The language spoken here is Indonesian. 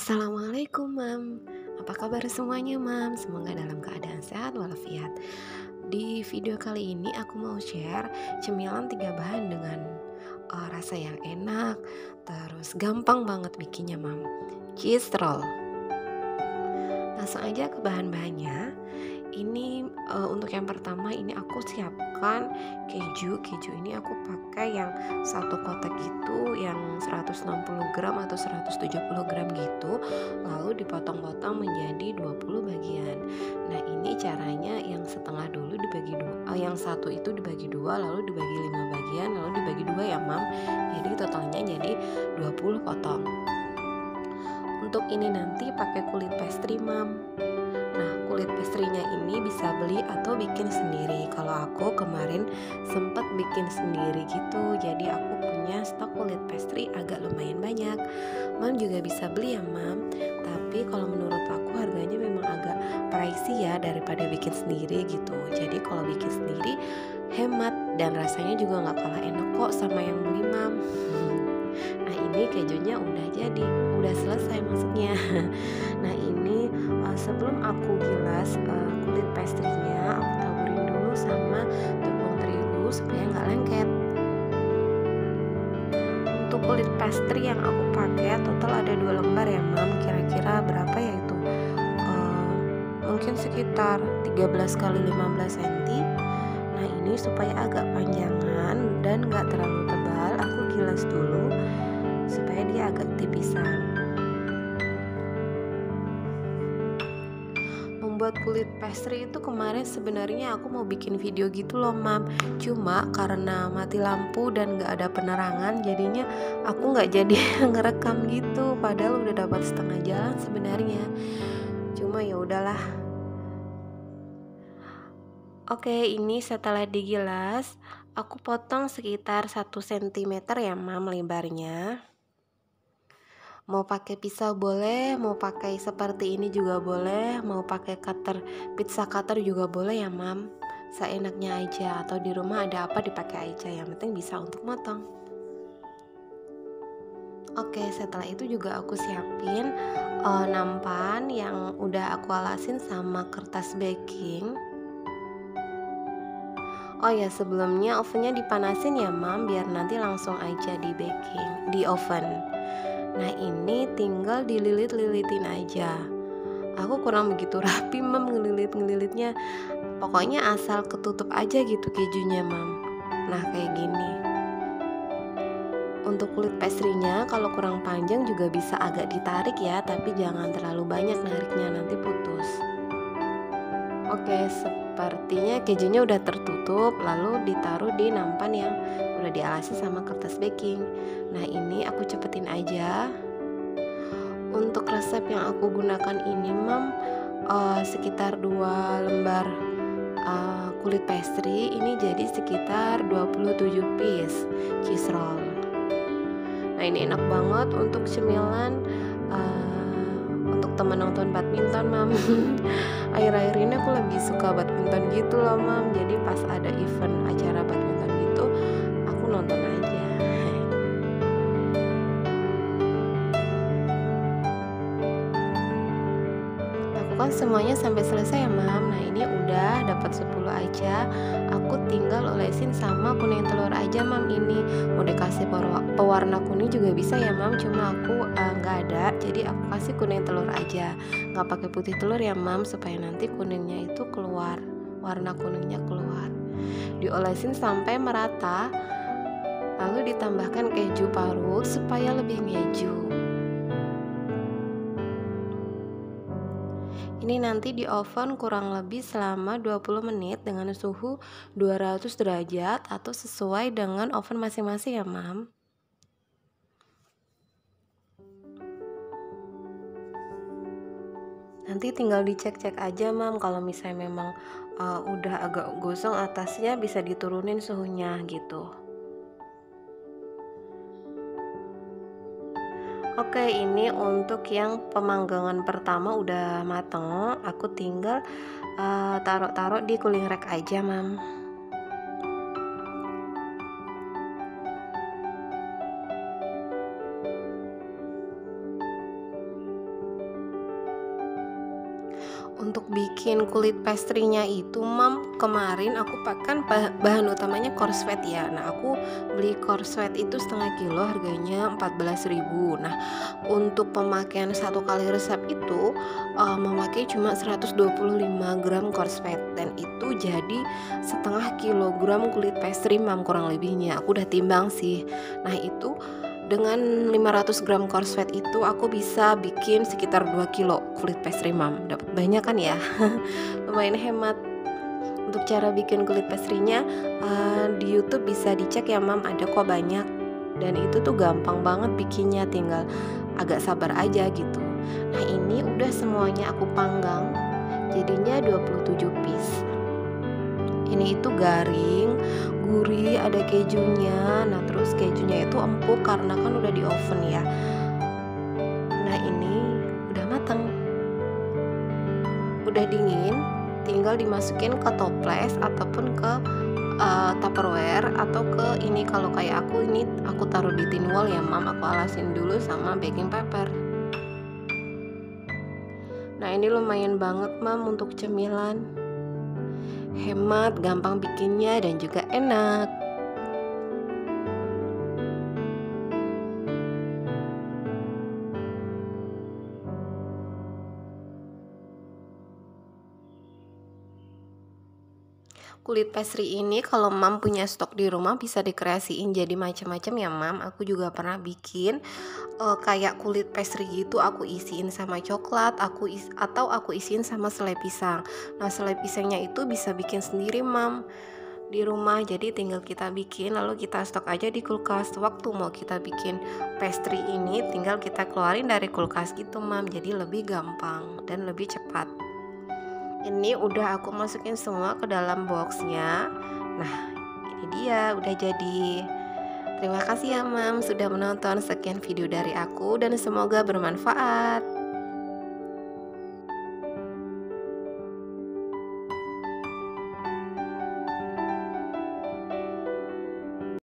Assalamualaikum Mam. Apa kabar semuanya Mam? Semoga dalam keadaan sehat walafiat. Di video kali ini aku mau share cemilan 3 bahan dengan rasa yang enak, terus gampang banget bikinnya Mam. Cheese roll. Langsung aja ke bahan-bahannya. Ini untuk yang pertama ini aku siapkan keju. Keju ini aku pakai yang satu kotak gitu, yang 160 gram atau 170 gram gitu, lalu dipotong-potong menjadi 20 bagian. Nah, ini caranya yang setengah dulu dibagi dua, yang satu itu dibagi dua, lalu dibagi 5 bagian, lalu dibagi dua ya Mam. Jadi totalnya jadi 20 potong. Untuk ini nanti pakai kulit pastry Mam. Nah, kulit pastrinya ini bisa beli atau bikin sendiri. Kalau aku kemarin sempet bikin sendiri gitu, jadi aku punya stok kulit pastry agak lumayan banyak. Mam juga bisa beli ya Mam, tapi kalau menurut aku harganya memang agak pricey ya daripada bikin sendiri gitu. Jadi kalau bikin sendiri hemat dan rasanya juga nggak kalah enak kok sama yang beli Mam. Nah, ini kejunya udah jadi, udah selesai maksudnya. Nah, ini sebelum aku gilas kulit pastrinya, aku taburin dulu sama tepung terigu supaya nggak lengket. Untuk kulit pastry yang aku pakai total ada 2 lembar ya Mam. Kira-kira berapa ya itu? Mungkin sekitar 13 kali 15 cm. Nah, ini supaya agak panjangan dan nggak terlalu tebal, aku gilas dulu supaya dia agak tipisan. Membuat kulit pastry itu kemarin sebenarnya aku mau bikin video gitu loh Mam, cuma karena mati lampu dan gak ada penerangan jadinya aku gak jadi ngerekam gitu, padahal udah dapat setengah jalan sebenarnya, cuma ya udahlah. Oke, ini setelah digilas aku potong sekitar 1 cm ya Mam lebarnya. Mau pakai pisau boleh, mau pakai seperti ini juga boleh, mau pakai cutter, pizza cutter juga boleh ya Mam. Seenaknya aja, atau di rumah ada apa dipakai aja, yang penting bisa untuk motong. Oke, setelah itu juga aku siapin nampan yang udah aku alasin sama kertas baking. Oh ya, sebelumnya ovennya dipanasin ya Mam, biar nanti langsung aja di baking di oven. Nah, ini tinggal dililit-lilitin aja. Aku kurang begitu rapi Mam ngelilit-ngelilitnya. Pokoknya asal ketutup aja gitu kejunya Mam. Nah, kayak gini. Untuk kulit pastrinya kalau kurang panjang juga bisa agak ditarik ya, tapi jangan terlalu banyak nariknya, nanti putus. Oke, sepertinya kejunya udah tertutup, lalu ditaruh di nampan yang udah dialasi sama kertas baking. Nah, ini aku cepetin aja. Untuk resep yang aku gunakan ini Mam, sekitar 2 lembar kulit pastry ini jadi sekitar 27 piece cheese roll. Nah, ini enak banget untuk cemilan untuk teman nonton badminton Mam. Akhir-akhir ini aku lebih suka badminton gitu loh Mam, jadi pas ada event acara badminton gitu aku nonton aja. Lakukan semuanya sampai selesai ya Mam. Nah, ini udah dapat 10 aja, aku tinggal olesin sama kuning telur aja Mam. Ini mau dikasih pewarna kuning juga bisa ya Mam, cuma aku nggak ada, jadi aku kasih kuning telur aja, nggak pakai putih telur ya Mam, supaya nanti kuningnya itu keluar, warna kuningnya keluar. Diolesin sampai merata, lalu ditambahkan keju parut supaya lebih ngeju. Ini nanti di oven kurang lebih selama 20 menit dengan suhu 200 derajat atau sesuai dengan oven masing-masing ya Mam. Nanti tinggal dicek-cek aja Mam, kalau misalnya memang udah agak gosong atasnya bisa diturunin suhunya gitu. Oke, ini untuk yang pemanggangan pertama udah mateng, aku tinggal taruh-taruh di cooling rack aja Mam. Untuk bikin kulit pastry-nya itu mam, kemarin aku pakai bahan utamanya korsvet ya. Nah aku beli korsvet itu setengah kilo, harganya 14.000. Nah untuk pemakaian satu kali resep itu memakai cuma 125 gram korsvet, dan itu jadi setengah kilogram kulit pastry mam, kurang lebihnya. Aku udah timbang sih. Nah itu dengan 500 gram korsvet itu aku bisa bikin sekitar 2 kilo kulit pastry mam. Dapat banyak kan ya. Lumayan hemat. Untuk cara bikin kulit pastry-nya di YouTube bisa dicek ya mam, ada kok banyak. Dan itu tuh gampang banget bikinnya, tinggal agak sabar aja gitu. Nah ini udah semuanya aku panggang, jadinya 27 piece. Ini itu garing, gurih, ada kejunya. Nah terus kejunya itu empuk karena kan udah di oven ya. Nah ini udah matang, udah dingin, tinggal dimasukin ke toples ataupun ke Tupperware, atau ke ini, kalau kayak aku ini aku taruh di tin wall ya mam, aku alasin dulu sama baking paper. Nah ini lumayan banget mam untuk cemilan, hemat, gampang bikinnya, dan juga enak. Kulit pastry ini kalau mam punya stok di rumah bisa dikreasiin jadi macam-macam ya mam. Aku juga pernah bikin kayak kulit pastry gitu, aku isiin sama coklat, atau aku isiin sama selai pisang. Nah selai pisangnya itu bisa bikin sendiri mam di rumah, jadi tinggal kita bikin lalu kita stok aja di kulkas. Waktu mau kita bikin pastry ini tinggal kita keluarin dari kulkas gitu mam, jadi lebih gampang dan lebih cepat. Ini udah aku masukin semua ke dalam boxnya. Nah ini dia udah jadi. Terima kasih ya mam sudah menonton. Sekian video dari aku dan semoga bermanfaat.